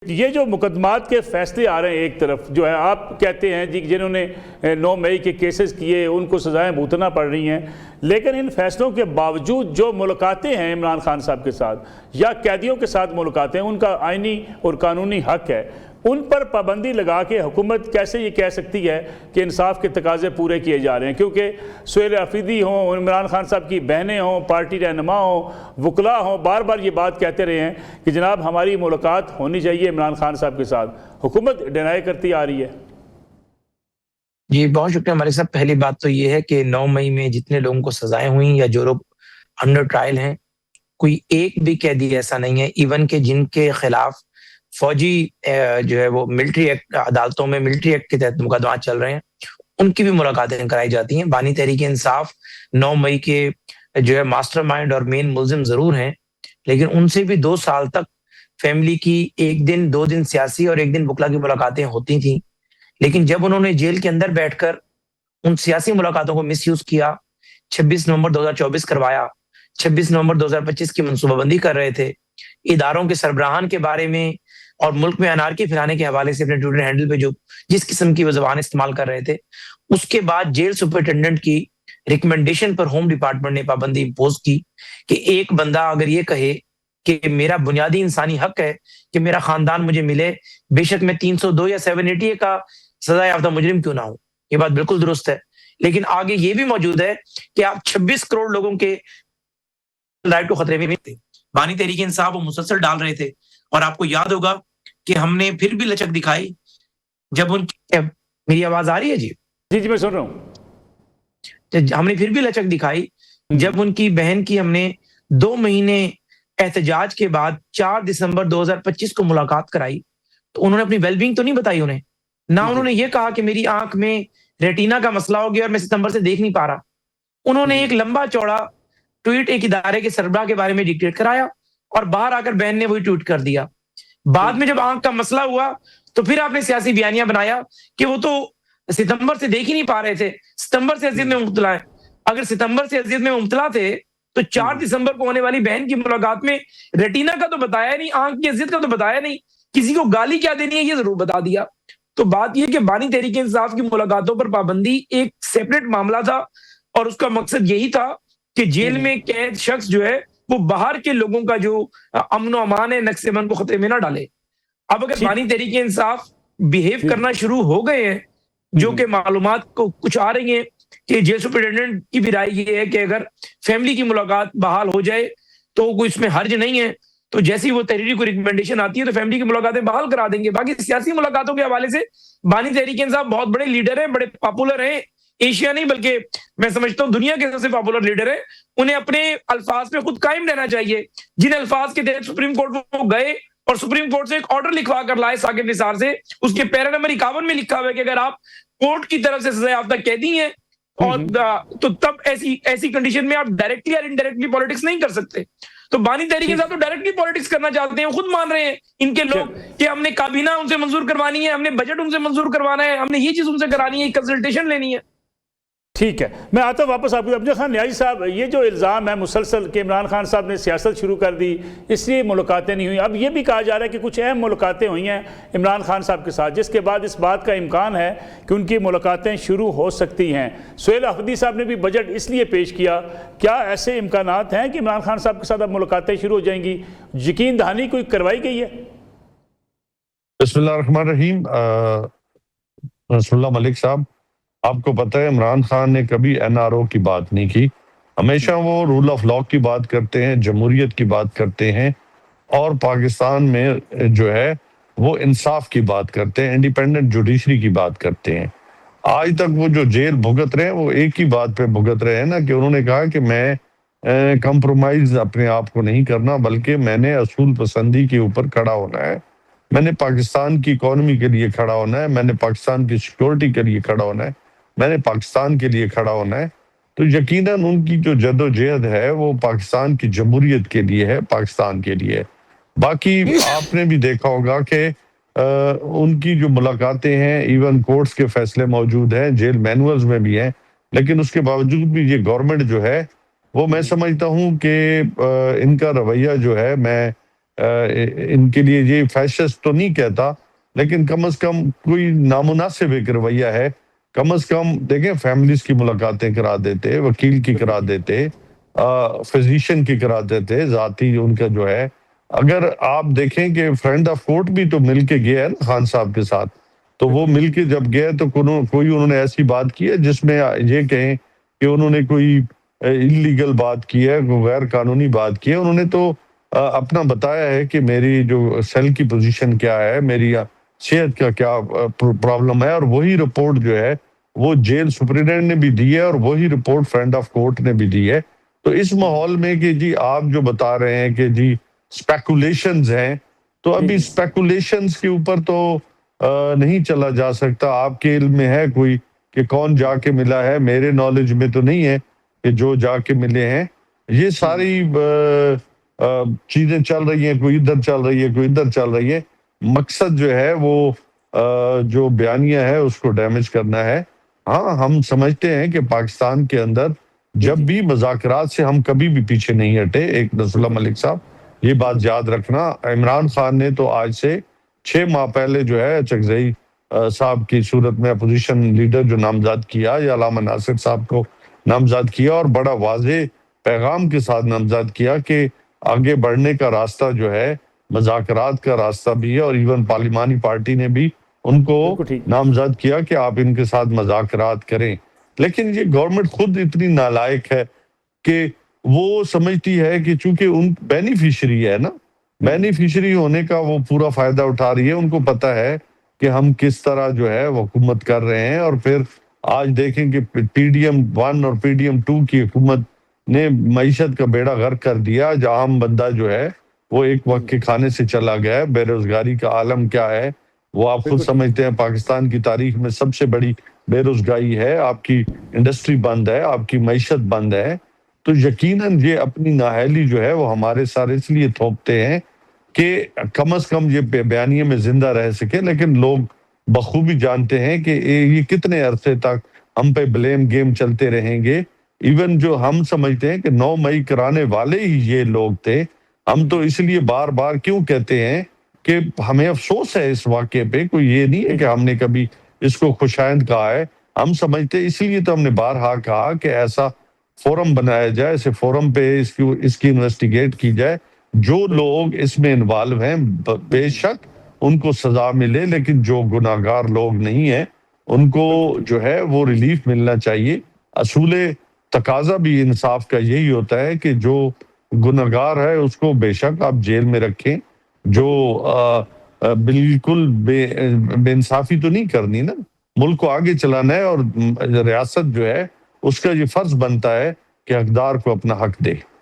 یہ جو مقدمات کے فیصلے آ رہے ہیں، ایک طرف جو ہے آپ کہتے ہیں جی جنہوں نے 9 مئی کے کیسز کیے ان کو سزائیں بھگتنا پڑ رہی ہیں، لیکن ان فیصلوں کے باوجود جو ملاقاتیں ہیں عمران خان صاحب کے ساتھ یا قیدیوں کے ساتھ ملاقاتیں، ان کا آئینی اور قانونی حق ہے، ان پر پابندی لگا کے حکومت کیسے یہ کہہ سکتی ہے کہ انصاف کے تقاضے پورے کیے جا رہے ہیں؟ کیونکہ سہیل آفریدی ہوں، عمران خان صاحب کی بہنیں ہوں، پارٹی رہنما ہوں، وکلاء ہوں، بار بار یہ بات کہتے رہے ہیں کہ جناب ہماری ملاقات ہونی چاہیے عمران خان صاحب کے ساتھ، حکومت ڈینائی کرتی آ رہی ہے۔ جی بہت شکریہ ملک صاحب۔ پہلی بات تو یہ ہے کہ 9 مئی میں جتنے لوگوں کو سزائیں ہوئیں یا جو لوگ انڈر ٹرائل ہیں، کوئی ایک بھی قیدی ایسا نہیں ہے ایون کہ جن کے خلاف فوجی جو ہے وہ ملٹری ایکٹ عدالتوں میں ملٹری ایکٹ کے تحت مقدمات چل رہے ہیں، ان کی بھی ملاقاتیں کرائی جاتی ہیں۔ بانی تحریک انصاف 9 مئی کے جو ہے ماسٹر مائنڈ اور مین ملزم ضرور ہیں، لیکن ان سے بھی 2 سال تک فیملی کی 1 دن 2 دن سیاسی اور 1 دن وکلا کی ملاقاتیں ہوتی تھیں، لیکن جب انہوں نے جیل کے اندر بیٹھ کر ان سیاسی ملاقاتوں کو مس یوز کیا، 26 نومبر 2024 کروایا، 26 نومبر 2025 کی منصوبہ بندی کر رہے تھے، اداروں کے سربراہان کے بارے میں اور ملک میں انارکی پھیلانے کے حوالے سے اپنے ٹویٹر ہینڈل پہ جو جس قسم کی وہ زبان استعمال کر رہے تھے، اس کے بعد جیل سپرنٹینڈنٹ کی ریکمنڈیشن پر ہوم ڈپارٹمنٹ نے پابندی امپوز کی کہ ایک بندہ اگر یہ کہے کہ میرا بنیادی انسانی حق ہے کہ میرا خاندان مجھے ملے، بے شک میں 302 یا 780 کا سزا یافتہ مجرم کیوں نہ ہوں، یہ بات بالکل درست ہے، لیکن آگے یہ بھی موجود ہے کہ آپ 26 کروڑ لوگوں کے رائٹ کو خطرے میں تھے۔ بانی تحریک انصاف وہ مسلسل ڈال رہے تھے، اور آپ کو یاد ہوگا کہ ہم نے پھر بھی لچک دکھائی جب ان کی میری آواز آ رہی ہے؟ جی میں سن رہا ہوں۔ ہم نے پھر بھی لچک دکھائی جب ان کی بہن کی ہم نے 2 مہینے احتجاج کے بعد 4 دسمبر 2025 کو ملاقات کرائی، تو انہوں نے اپنی ویل بینگ تو نہیں بتائی انہیں، نہ انہوں نے یہ کہا کہ میری آنکھ میں ریٹینا کا مسئلہ ہو گیا اور میں ستمبر سے دیکھ نہیں پا رہا۔ انہوں نے ایک لمبا چوڑا ٹویٹ ایک ادارے کے سربراہ کے بارے میں ڈکٹیٹ کرایا، اور باہر آ کر بہن نے وہی ٹویٹ کر دیا۔ بعد میں جب آنکھ کا مسئلہ ہوا تو پھر آپ نے سیاسی بیانیہ بنایا کہ وہ تو ستمبر سے دیکھ ہی نہیں پا رہے تھے، ستمبر سے اذیت میں مبتلا ہے۔ اگر ستمبر سے اذیت میں مبتلا تھے تو 4 دسمبر کو ہونے والی بہن کی ملاقات میں ریٹینا کا تو بتایا نہیں، آنکھ کی اذیت کا تو بتایا نہیں، کسی کو گالی کیا دینی ہے یہ ضرور بتا دیا۔ تو بات یہ کہ بانی تحریک انصاف کی ملاقاتوں پر پابندی ایک سیپریٹ معاملہ تھا، اور اس کا مقصد یہی تھا کہ جیل میں قید شخص جو ہے وہ باہر کے لوگوں کا جو امن و امان ہے، نقص امن کو خطرے میں نہ ڈالے۔ اب اگر بانی تحریک انصاف بیہیو کرنا شروع ہو گئے ہیں، جو کہ معلومات کو کچھ آ رہی ہیں کہ جیل سپرنٹینڈنٹ کی بھی رائے یہ ہے کہ اگر فیملی کی ملاقات بحال ہو جائے تو کوئی اس میں حرج نہیں ہے، تو جیسی وہ تحریری کو ریکمنڈیشن آتی ہے تو فیملی کی ملاقاتیں بحال کرا دیں گے۔ باقی سیاسی ملاقاتوں کے حوالے سے بانی تحریک انصاف بہت بڑے لیڈر ہیں، بڑے پاپولر ہیں، ایشیا نہیں بلکہ میں سمجھتا ہوں دنیا کے سب سے پاپولر لیڈر ہیں۔ انہیں اپنے الفاظ پہ خود قائم رہنا چاہیے، جن الفاظ کے تحت سپریم کورٹ وہ گئے اور سپریم کورٹ سے ایک آرڈر لکھوا کر لائے ثاقب نثار سے، اس کے پیرا نمبر 51 میں لکھا ہوا ہے کہ اگر آپ کورٹ کی طرف سے سزا یافتہ قیدی ہیں اور تو تب ایسی کنڈیشن میں آپ ڈائریکٹلی اور انڈائریکٹلی پالیٹکس نہیں کر سکتے۔ تو بانی تحریک انصاف تو ڈائریکٹلی پالیٹکس کرنا چاہتے ہیں، خود مان رہے ہیں ان کے لوگ کہ ہم نے کابینہ ان سے منظور کروانی ہے، ہم نے بجٹ ان سے منظور کروانا ہے، ہم نے یہ چیز ان سے کرانی ہے، کنسلٹیشن لینی ہے۔ ٹھیک ہے، میں آتا ہوں واپس آپ کو۔ امجد خان نیازی صاحب، یہ جو الزام ہے مسلسل کہ عمران خان صاحب نے سیاست شروع کر دی اس لیے ملاقاتیں نہیں ہوئیں، اب یہ بھی کہا جا رہا ہے کہ کچھ اہم ملاقاتیں ہوئی ہیں عمران خان صاحب کے ساتھ، جس کے بعد اس بات کا امکان ہے کہ ان کی ملاقاتیں شروع ہو سکتی ہیں۔ سہیل آفریدی صاحب نے بھی بجٹ اس لیے پیش کیا، کیا ایسے امکانات ہیں کہ عمران خان صاحب کے ساتھ اب ملاقاتیں شروع ہو جائیں گی؟ یقین دہانی کوئی کروائی گئی ہے؟ بسم اللہ الرحمن الرحیم۔ رسول اللہ ملک صاحب، آپ کو پتہ ہے عمران خان نے کبھی این آر او کی بات نہیں کی، ہمیشہ وہ رول آف لا کی بات کرتے ہیں، جمہوریت کی بات کرتے ہیں، اور پاکستان میں جو ہے وہ انصاف کی بات کرتے ہیں، انڈیپینڈنٹ جوڈیشری کی بات کرتے ہیں۔ آج تک وہ جو جیل بھگت رہے ہیں وہ ایک ہی بات پہ بھگت رہے ہیں نا، کہ انہوں نے کہا کہ میں کمپرومائز اپنے آپ کو نہیں کرنا، بلکہ میں نے اصول پسندی کے اوپر کھڑا ہونا ہے، میں نے پاکستان کی اکانومی کے لیے کھڑا ہونا ہے، میں نے پاکستان کی سیکورٹی کے لیے کھڑا ہونا ہے، میں نے پاکستان کے لیے کھڑا ہونا ہے۔ تو یقیناً ان کی جو جد و جہد ہے وہ پاکستان کی جمہوریت کے لیے ہے، پاکستان کے لیے ہے۔ باقی آپ نے بھی دیکھا ہوگا کہ ان کی جو ملاقاتیں ہیں، ایون کورٹس کے فیصلے موجود ہیں، جیل مینولز میں بھی ہیں، لیکن اس کے باوجود بھی یہ گورنمنٹ جو ہے وہ میں سمجھتا ہوں کہ ان کا رویہ جو ہے، میں ان کے لیے یہ فیشسٹ تو نہیں کہتا، لیکن کم از کم کوئی نامناسب ایک رویہ ہے. کم از کم دیکھیں فیملیز کی ملاقاتیں کرا دیتے، وکیل کی کرا دیتے، فزیشین کی کرا دیتے، ذاتی ان کا جو ہے. اگر آپ دیکھیں کہ فرینڈ آف کورٹ بھی تو مل کے گیا ہے نا خان صاحب کے ساتھ، تو وہ مل کے جب گئے تو کوئی انہوں نے ایسی بات کی ہے جس میں یہ کہیں کہ انہوں نے کوئی انلیگل بات کی ہے، کوئی غیر قانونی بات کی ہے. انہوں نے تو اپنا بتایا ہے کہ میری جو سیل کی پوزیشن کیا ہے، میری صحت کا کیا پرابلم ہے، اور وہی رپورٹ جو ہے وہ جیل سپرنٹینڈنٹ نے بھی دی ہے اور وہی رپورٹ فرینڈ آف کورٹ نے بھی دی ہے. تو اس ماحول میں کہ جی آپ جو بتا رہے ہیں کہ جی اسپیکولیشنز ہیں، تو ابھی اسپیکولیشنز کے اوپر تو نہیں چلا جا سکتا. آپ کے علم میں ہے کوئی کہ کون جا کے ملا ہے؟ میرے نالج میں تو نہیں ہے کہ جو جا کے ملے ہیں. یہ ساری چیزیں چل رہی ہیں، کوئی ادھر چل رہی ہے، کوئی ادھر چل رہی ہے. مقصد جو ہے وہ جو بیانیہ ہے اس کو ڈیمیج کرنا ہے. ہاں ہم سمجھتے ہیں کہ پاکستان کے اندر جب بھی مذاکرات سے ہم کبھی بھی پیچھے نہیں ہٹے. ایک نصر اللہ ملک صاحب یہ بات یاد رکھنا، عمران خان نے تو آج سے 6 ماہ پہلے جو ہے چکزئی صاحب کی صورت میں اپوزیشن لیڈر جو نامزد کیا یا علامہ ناصر صاحب کو نامزد کیا، اور بڑا واضح پیغام کے ساتھ نامزد کیا کہ آگے بڑھنے کا راستہ جو ہے مذاکرات کا راستہ بھی ہے. اور ایون پارلیمانی پارٹی نے بھی ان کو نامزد کیا کہ آپ ان کے ساتھ مذاکرات کریں. لیکن یہ گورنمنٹ خود اتنی نالائق ہے کہ وہ سمجھتی ہے کہ چونکہ ان بینیفیشری ہے نا، بینیفیشری ہونے کا وہ پورا فائدہ اٹھا رہی ہے. ان کو پتہ ہے کہ ہم کس طرح جو ہے وہ حکومت کر رہے ہیں. اور پھر آج دیکھیں کہ پی ڈی ایم 1 اور پی ڈی ایم 2 کی حکومت نے معیشت کا بیڑا غرق کر دیا. جہاں عام بندہ جو ہے وہ ایک وقت کے کھانے سے چلا گیا ہے. بے روزگاری کا عالم کیا ہے وہ آپ خود سمجھتے ہیں. پاکستان کی تاریخ میں سب سے بڑی بے روزگاری ہے، آپ کی انڈسٹری بند ہے، آپ کی معیشت بند ہے. تو یقیناً یہ اپنی نااہلی جو ہے وہ ہمارے سارے اس لیے تھوپتے ہیں کہ کم از کم یہ بیانیے میں زندہ رہ سکے. لیکن لوگ بخوبی جانتے ہیں کہ یہ کتنے عرصے تک ہم پہ بلیم گیم چلتے رہیں گے. ایون جو ہم سمجھتے ہیں کہ 9 مئی کرانے والے ہی یہ لوگ تھے. ہم تو اس لیے بار بار کیوں کہتے ہیں کہ ہمیں افسوس ہے اس واقعے پہ. کوئی یہ نہیں ہے کہ ہم نے کبھی اس کو خوشائند کہا ہے. ہم سمجھتے اس لیے تو ہم نے بارہا کہا کہ ایسا فورم بنایا جائے، ایسے فورم پہ اس کی انویسٹیگیٹ کی جائے. جو لوگ اس میں انوالو ہیں بے شک ان کو سزا ملے، لیکن جو گناہگار لوگ نہیں ہیں ان کو جو ہے وہ ریلیف ملنا چاہیے. اصول تقاضا بھی انصاف کا یہی ہوتا ہے کہ جو گناہگار ہے اس کو بے شک آپ جیل میں رکھیں. جو بالکل بے انصافی تو نہیں کرنی نا. ملک کو آگے چلانا ہے اور ریاست جو ہے اس کا یہ فرض بنتا ہے کہ حقدار کو اپنا حق دے.